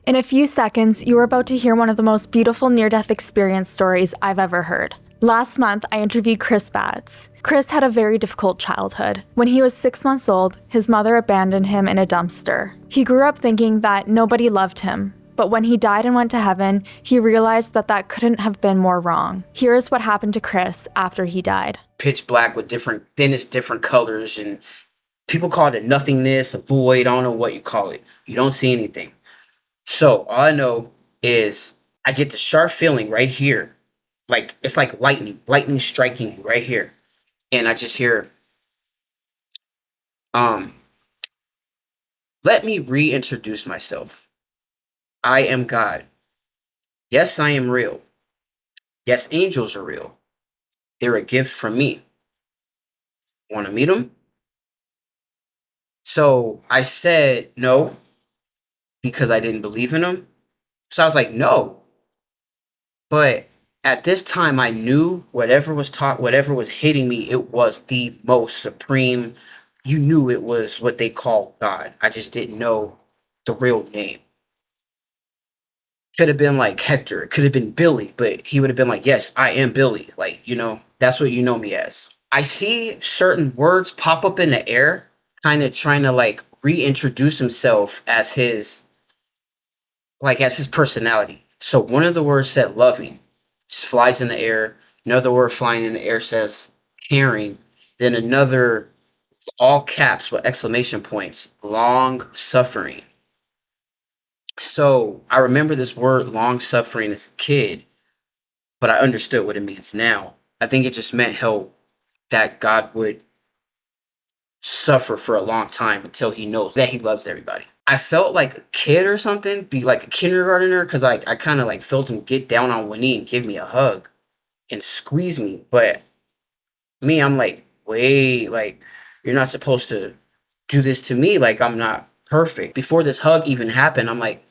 In a few seconds, you are about to hear one of the most beautiful near-death experience stories I've ever heard. Last month, I interviewed Chris Batts. Chris had a very difficult childhood. When he was 6 months old, his mother abandoned him in a dumpster. He grew up thinking that nobody loved him, but when he died and went to heaven, he realized that that couldn't have been more wrong. Here is what happened to Chris after he died. Pitch black with different colors, and people call it a nothingness, a void, I don't know what you call it. You don't see anything. So all I know is I get the sharp feeling right here. Like it's like lightning striking you right here. And I just hear, let me reintroduce myself. I am God. Yes, I am real. Yes, angels are real. They're a gift from me. Want to meet them? So I said no because I didn't believe in them. So I was like, no. But at this time, I knew whatever was taught, whatever was hitting me, it was the most supreme. You knew it was what they call God. I just didn't know the real name. Could have been like Hector. It could have been Billy, but he would have been like, yes, I am Billy. Like, that's what you know me as. I see certain words pop up in the air, kind of trying to like reintroduce himself as his personality. So one of the words said loving, just flies in the air. Another word flying in the air says caring. Then another, all caps with exclamation points, long suffering. So I remember this word long suffering as a kid, but I understood what it means now. I think it just meant that God would suffer for a long time until he knows that he loves everybody. I felt like a kid or something, be like a kindergartner, because I kind of like felt him get down on one knee and give me a hug and squeeze me. But me, I'm like, wait, like, you're not supposed to do this to me. Like, I'm not perfect. Before this hug even happened, I'm like,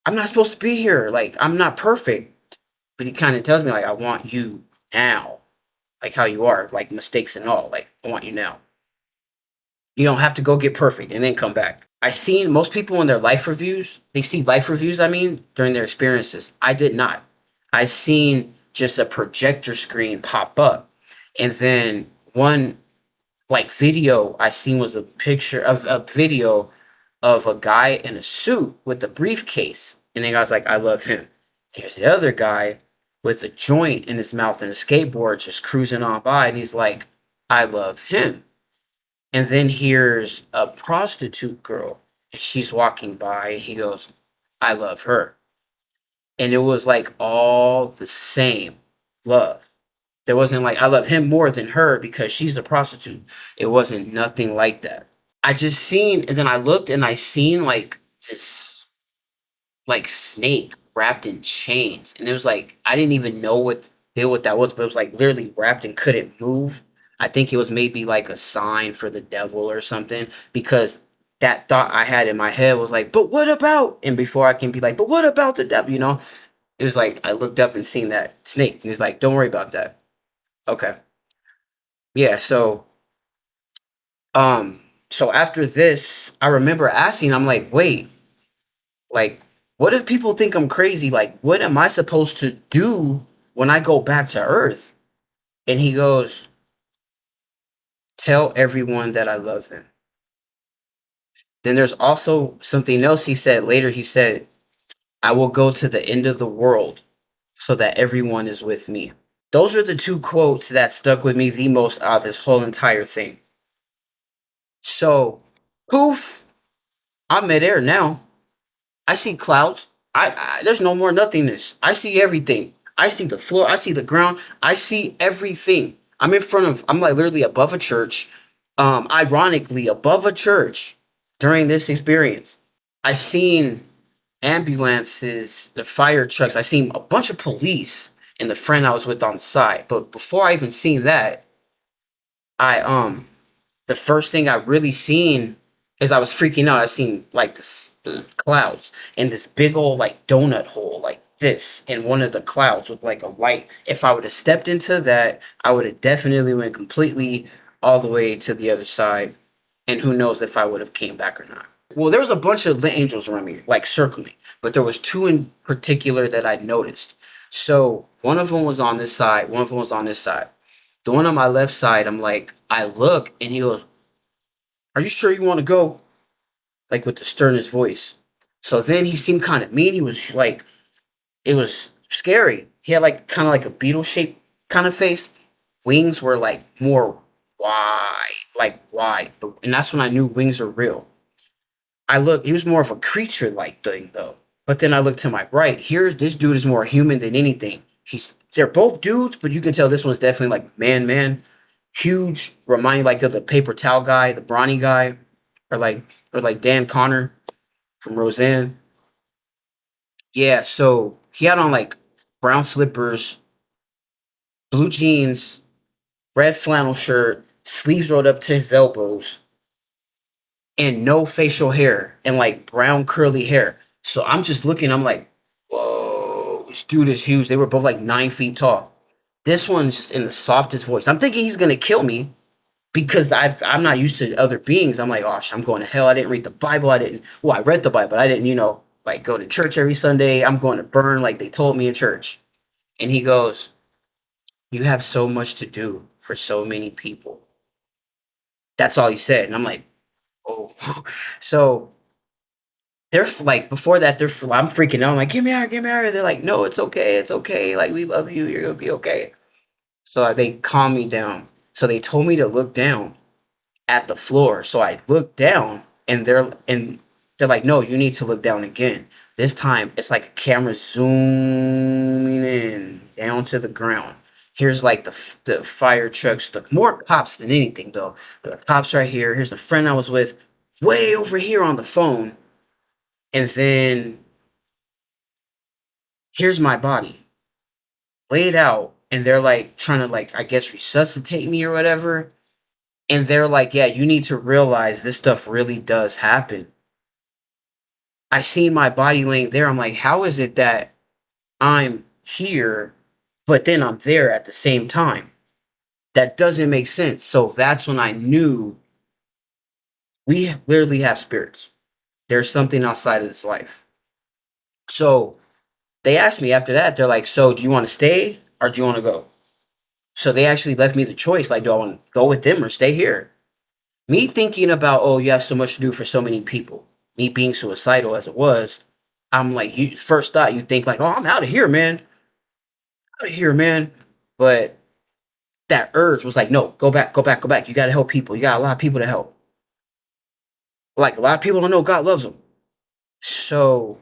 I'm not supposed to be here. Like, I'm not perfect. But he kind of tells me, like, I want you now. Like how you are, like mistakes and all. Like, I want you now. You don't have to go get perfect and then come back. I seen most people in their life reviews, they see life reviews, during their experiences. I did not. I seen just a projector screen pop up. And then one like video I seen was a picture of a video of a guy in a suit with a briefcase. And then I was like, I love him. Here's the other guy with a joint in his mouth and a skateboard just cruising on by. And he's like, I love him. And then here's a prostitute girl. And she's walking by. And he goes, I love her. And it was like all the same love. There wasn't like, I love him more than her because she's a prostitute. It wasn't nothing like that. I just seen, and then I looked and I seen like this like snake wrapped in chains. And it was like, I didn't even know what that was, but it was like literally wrapped and couldn't move. I think it was maybe like a sign for the devil or something, because that thought I had in my head was like, but what about? And before I can be like, but what about the devil? It was like, I looked up and seen that snake. And he was like, don't worry about that. Okay. Yeah. So after this, I remember asking, I'm like, wait, like, what if people think I'm crazy? Like, what am I supposed to do when I go back to Earth? And he goes, tell everyone that I love them. Then there's also something else he said later. He said, I will go to the end of the world so that everyone is with me. Those are the two quotes that stuck with me the most out of this whole entire thing. So, poof, I'm midair now. I see clouds. There's no more nothingness. I see everything. I see the floor. I see the ground. I see everything. I'm like literally above a church. Ironically, above a church during this experience. I seen ambulances, the fire trucks. I seen a bunch of police and the friend I was with on the side. But before I even seen that, the first thing I really seen is I was freaking out. I seen like the clouds and this big old like donut hole like this in one of the clouds with like a light. If I would have stepped into that, I would have definitely went completely all the way to the other side. And who knows if I would have came back or not. Well, there was a bunch of angels around me, like circling, but there was two in particular that I noticed. So one of them was on this side, one of them was on this side. The one on my left side, I'm like, I look, and he goes, "Are you sure you want to go?" Like with the sternest voice. So then he seemed kind of mean. He was like, it was scary. He had like kind of like a beetle shaped kind of face. Wings were like more wide, like wide. And that's when I knew wings are real. I look, he was more of a creature like thing though. But then I look to my right. Here's this dude is more human than anything. They're both dudes, but you can tell this one's definitely like man. Huge, remind like of the paper towel guy, the brawny guy, or like Dan Connor from Roseanne. Yeah, so he had on like brown slippers, blue jeans, red flannel shirt, sleeves rolled up to his elbows, and no facial hair and like brown curly hair. So I'm just looking, I'm like, whoa, this dude is huge. They were both like 9 feet tall. This one's just in the softest voice. I'm thinking he's gonna kill me because I'm not used to other beings. I'm like, oh, I'm going to hell. I didn't read the Bible. Well, I read the Bible. I didn't, like go to church every Sunday. I'm going to burn like they told me in church. And he goes, you have so much to do for so many people. That's all he said. And I'm like, oh. So they're like, before that, I'm freaking out. I'm like, get me out, get me out. They're like, no, it's okay. It's okay. Like, we love you. You're going to be okay. So they calmed me down. So they told me to look down at the floor. So I looked down and they're like, no, you need to look down again. This time it's like a camera zooming in down to the ground. Here's like the fire trucks, the more cops than anything though. The cops right here. Here's the friend I was with way over here on the phone. And then here's my body laid out. And they're like trying to like, I guess, resuscitate me or whatever. And they're like, yeah, you need to realize this stuff really does happen. I seen my body laying there. I'm like, how is it that I'm here, but then I'm there at the same time? That doesn't make sense. So that's when I knew we literally have spirits. There's something outside of this life. So they asked me after that, they're like, so do you want to stay or do you want to go? So they actually left me the choice. Like, do I want to go with them or stay here? Me thinking about, oh, you have so much to do for so many people. Me being suicidal as it was, I'm like, you first thought you think like, oh, I'm out of here, man. Out of here, man. But that urge was like, no, go back, go back, go back. You gotta help people. You got a lot of people to help. Like a lot of people don't know God loves them. So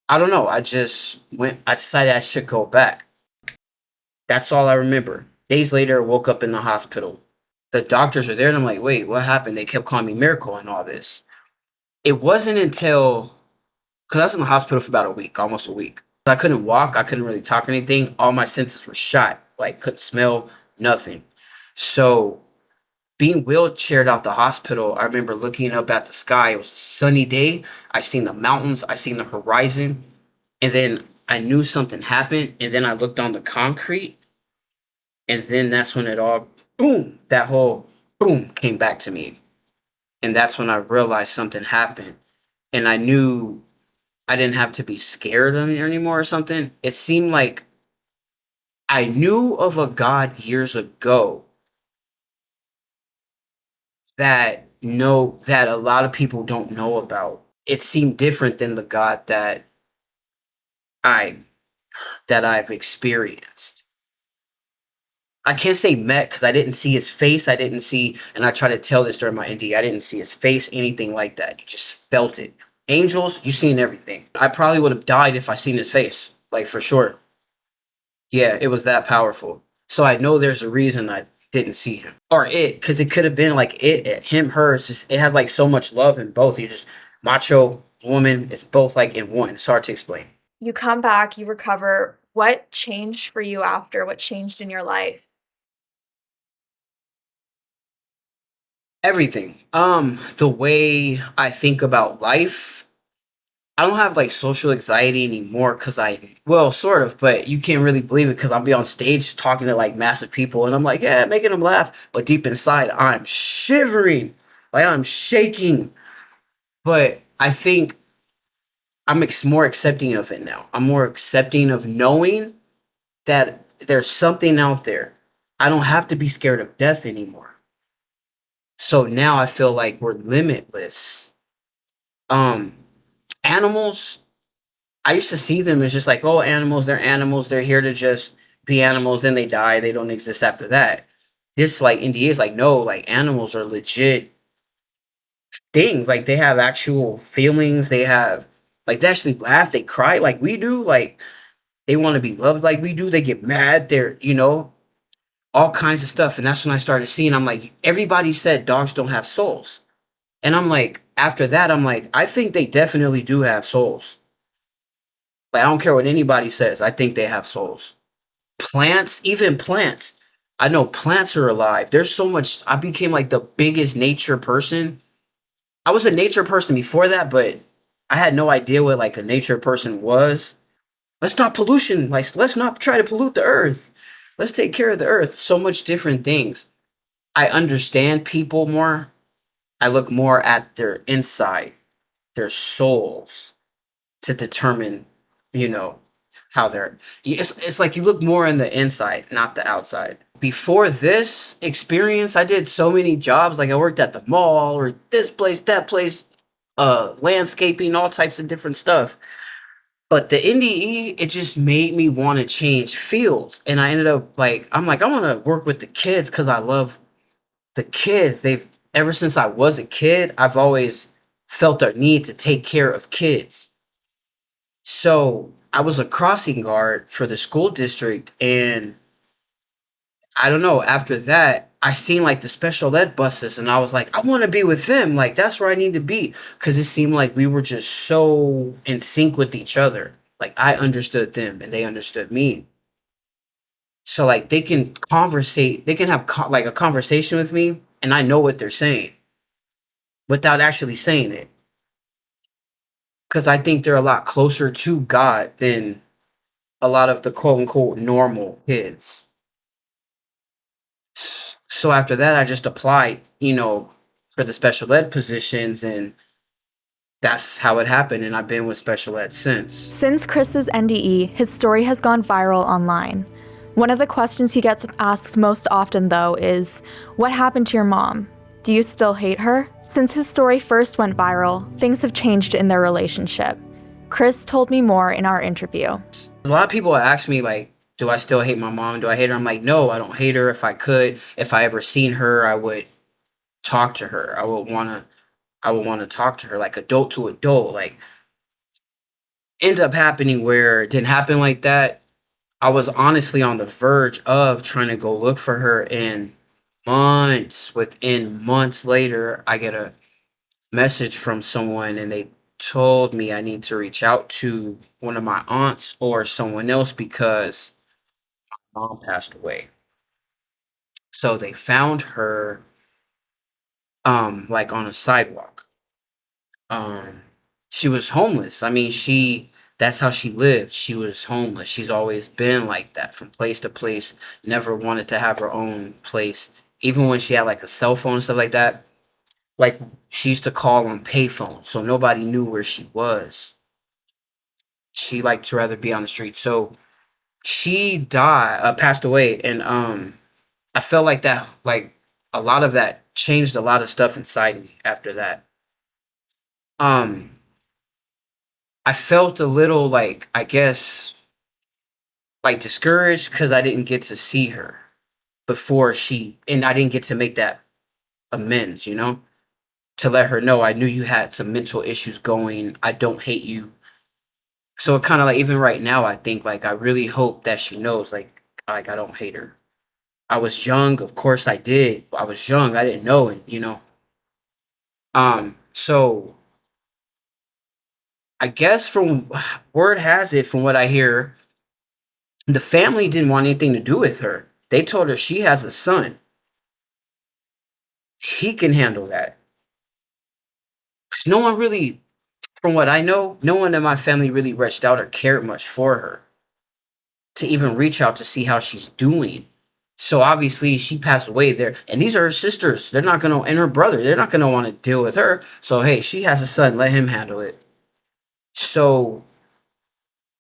I don't know. I decided I should go back. That's all I remember. Days later, I woke up in the hospital. The doctors were there, and I'm like, wait, what happened? They kept calling me Miracle and all this. It wasn't until, because I was in the hospital for about a week, almost a week. I couldn't walk. I couldn't really talk or anything. All my senses were shot. Like, couldn't smell, nothing. So, being wheelchaired out the hospital, I remember looking up at the sky. It was a sunny day. I seen the mountains. I seen the horizon. And then I knew something happened. And then I looked on the concrete. And then that's when it all, boom, that whole boom came back to me. And that's when I realized something happened. And I knew I didn't have to be scared anymore or something. It seemed like I knew of a God years ago that a lot of people don't know about. It seemed different than the God I I've experienced. I can't say met because I didn't see his face. I didn't see, and I try to tell this during my NDE. I didn't see his face, anything like that. You just felt it. Angels, you seen everything. I probably would have died if I seen his face, like for sure. Yeah, it was that powerful. So I know there's a reason I didn't see him or it, because it could have been like him, her. It's just, it has like so much love in both. You just macho woman. It's both like in one. It's hard to explain. You come back, you recover. What changed for you after? What changed in your life? Everything. The way I think about life. I don't have like social anxiety anymore because well, sort of, but you can't really believe it because I'll be on stage talking to like massive people and I'm like, yeah, making them laugh. But deep inside, I'm shivering. Like I'm shaking. But I think I'm more accepting of it now. I'm more accepting of knowing that there's something out there. I don't have to be scared of death anymore. So now I feel like we're limitless. Um, Animals, I used to see them as just like, oh, animals, they're animals. They're here to just be animals. Then they die. They don't exist after that. This, like, NDE is like, no, like, animals are legit things. Like, they have actual feelings. They have, like, they actually laugh. They cry like we do. Like, they want to be loved like we do. They get mad. They're, all kinds of stuff. And that's when I started seeing, I'm like, everybody said dogs don't have souls. And I'm like, after that, I'm like, I think they definitely do have souls. Like, I don't care what anybody says. I think they have souls. Plants, even plants. I know plants are alive. There's so much. I became like the biggest nature person. I was a nature person before that, but I had no idea what like a nature person was. Let's stop pollution. Like, let's not try to pollute the earth. Let's take care of the earth. So much different things. I understand people more. I look more at their inside, their souls, to determine, you know, how they're. It's like you look more in the inside, not the outside. Before this experience, I did so many jobs. Like I worked at the mall or this place, that place, landscaping, all types of different stuff. But the NDE, it just made me want to change fields. And I ended up like, I'm like, I want to work with the kids because I love the kids. Ever since I was a kid, I've always felt a need to take care of kids. So I was a crossing guard for the school district. And I don't know, after that, I seen like the special ed buses and I was like, I want to be with them. Like, that's where I need to be. Because it seemed like we were just so in sync with each other. Like, I understood them and they understood me. So, like, they can conversate, they can have like a conversation with me and I know what they're saying without actually saying it. Because I think they're a lot closer to God than a lot of the quote unquote normal kids. So after that, I just applied, for the special ed positions, and that's how it happened. And I've been with special ed since. Since Chris's NDE, his story has gone viral online. One of the questions he gets asked most often, though, is, what happened to your mom? Do you still hate her? Since his story first went viral, things have changed in their relationship. Chris told me more in our interview. A lot of people ask me, like, do I still hate my mom? Do I hate her? I'm like, no, I don't hate her. If I could, if I ever seen her, I would talk to her. I would want to talk to her like adult to adult. Like, end up happening where it didn't happen like that. I was honestly on the verge of trying to go look for her, and within months later, I get a message from someone and they told me I need to reach out to one of my aunts or someone else because mom passed away. So they found her like on a sidewalk. Um she was homeless. I mean, that's how she lived. She was homeless. She's always been like that from place to place, never wanted to have her own place. Even when she had like a cell phone and stuff like that, like she used to call on payphones, so nobody knew where she was. She liked to rather be on the street. So she passed away, and I felt like that, like a lot of that changed a lot of stuff inside me after that. Um, I felt a little like, I guess, like discouraged because I didn't get to see her and I didn't get to make that amends, to let her know I knew you had some mental issues going. I don't hate you. So it kind of like, even right now, I think like I really hope that she knows like I don't hate her. I was young, of course I did. I was young, I didn't know it. So I guess from word has it, from what I hear, the family didn't want anything to do with her. They told her she has a son. He can handle that. 'Cause no one really, from what I know, no one in my family really reached out or cared much for her to even reach out to see how she's doing. So obviously she passed away there, and these are her sisters. They're not gonna, and her brother. They're not gonna want to deal with her. So hey, she has a son. Let him handle it. So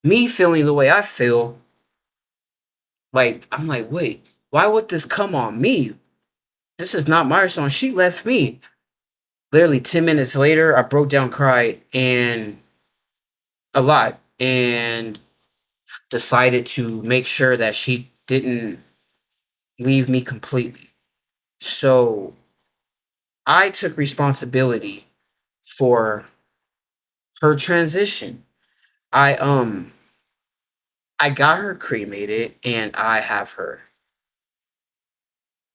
me feeling the way I feel, like I'm like, wait, why would this come on me? This is not my son. She left me. Literally 10 minutes later, I broke down, cried, and a lot, and decided to make sure that she didn't leave me completely. So I took responsibility for her transition. I I got her cremated and I have her.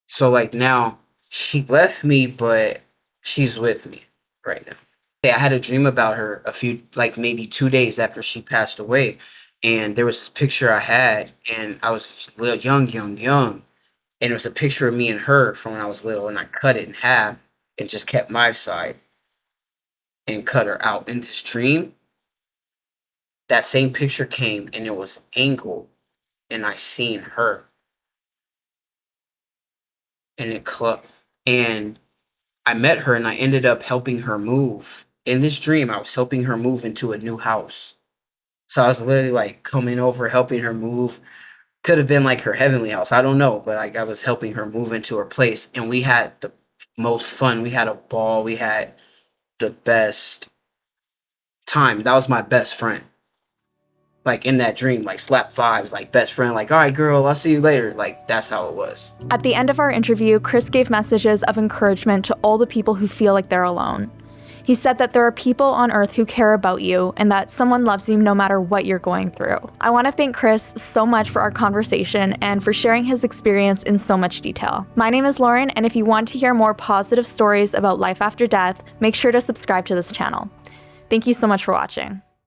So like now she left me, but she's with me right now. Yeah, I had a dream about her a few, like maybe 2 days after she passed away, and there was this picture I had, and I was little, young, and it was a picture of me and her from when I was little, and I cut it in half and just kept my side and cut her out. In this dream, that same picture came and it was angled, and I seen her, and it clucked, and I met her, and I ended up helping her move. In this dream, I was helping her move into a new house. So I was literally like coming over, helping her move. Could have been like her heavenly house. I don't know, but like I was helping her move into her place, and we had the most fun. We had a ball. We had the best time. That was my best friend. Like in that dream, like slap vibes, like best friend, like, all right, girl, I'll see you later. Like that's how it was. At the end of our interview, Chris gave messages of encouragement to all the people who feel like they're alone. He said that there are people on earth who care about you and that someone loves you no matter what you're going through. I want to thank Chris so much for our conversation and for sharing his experience in so much detail. My name is Lauren, and if you want to hear more positive stories about life after death, make sure to subscribe to this channel. Thank you so much for watching.